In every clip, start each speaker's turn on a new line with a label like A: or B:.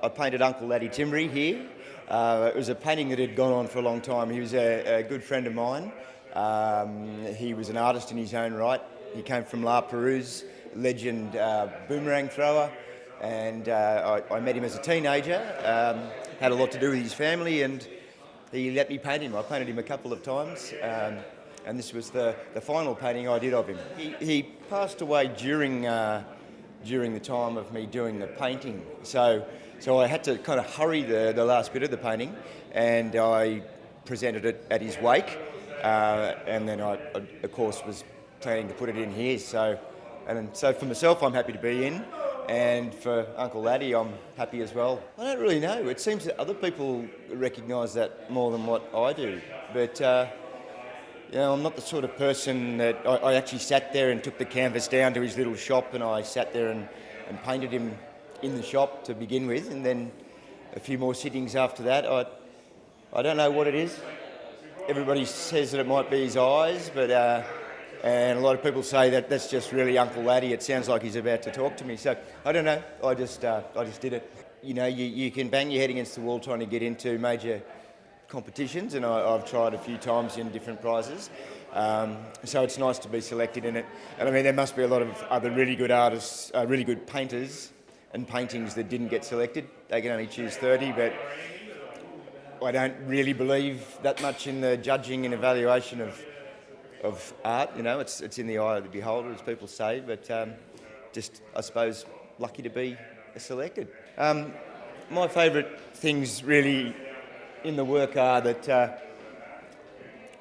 A: I painted Uncle Laddie Timbery here. It was a painting that had gone on for a long time. He was a good friend of mine. He was an artist in his own right. He came from La Perouse, legend boomerang thrower, and I met him as a teenager. Had a lot to do with his family, and he let me paint him. I painted him a couple of times, and this was the final painting I did of him. He passed away during the time of me doing the painting, so I had to kind of hurry the last bit of the painting, and I presented it at his wake, and then I of course was planning to put it in here. So for myself, I'm happy to be in, and for Uncle Laddie, I'm happy as well. I don't really know. It seems that other people recognise that more than what I do, but I'm not the sort of person that I actually sat there and took the canvas down to his little shop, and I sat there and painted him in the shop to begin with, and then a few more sittings after that. I don't know what it is. Everybody says that it might be his eyes, but and a lot of people say that that's just really Uncle Laddie. It sounds like he's about to talk to me. So I don't know. I just did it. You can bang your head against the wall trying to get into major competitions, and I've tried a few times in different prizes. So it's nice to be selected in it. And I mean, there must be a lot of other really good artists, really good painters and paintings that didn't get selected. They can only choose 30, but I don't really believe that much in the judging and evaluation of art. It's in the eye of the beholder, as people say, but just, I suppose, lucky to be selected. My favourite things really in the work are that,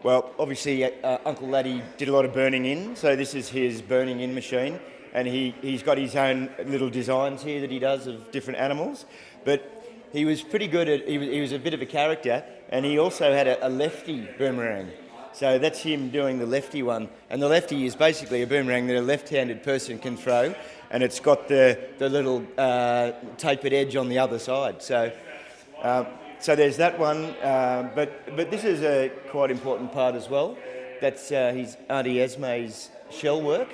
A: obviously Uncle Laddie did a lot of burning in, so this is his burning in machine, and he's got his own little designs here that he does of different animals, but he was pretty good at, he was a bit of a character, and he also had a lefty boomerang. So that's him doing the lefty one, and the lefty is basically a boomerang that a left-handed person can throw, and it's got the little tapered edge on the other side. So there's that one, but this is a quite important part as well. That's his Auntie Esme's shell work,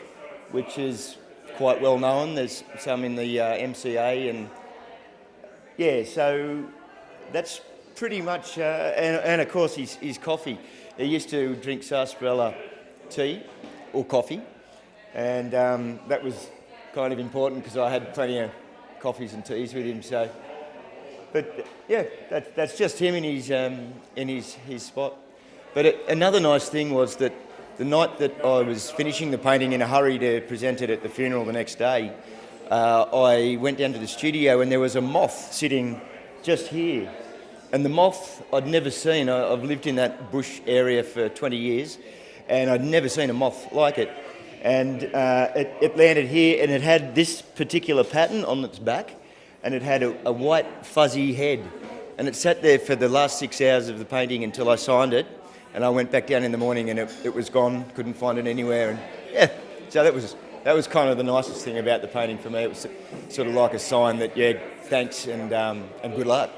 A: which is quite well known. There's some in the MCA, and so that's pretty much, and of course his coffee. He used to drink sarsaparilla tea or coffee, and that was kind of important because I had plenty of coffees and teas with him. So, but that's just him in his spot. But another nice thing was that the night that I was finishing the painting in a hurry to present it at the funeral the next day, I went down to the studio and there was a moth sitting just here. And the moth I'd never seen. I've lived in that bush area for 20 years, and I'd never seen a moth like it. And it landed here, and it had this particular pattern on its back, and it had a white fuzzy head. And it sat there for the last 6 hours of the painting until I signed it, and I went back down in the morning and it was gone, couldn't find it anywhere. And so that was kind of the nicest thing about the painting for me. It was sort of like a sign that, thanks and good luck.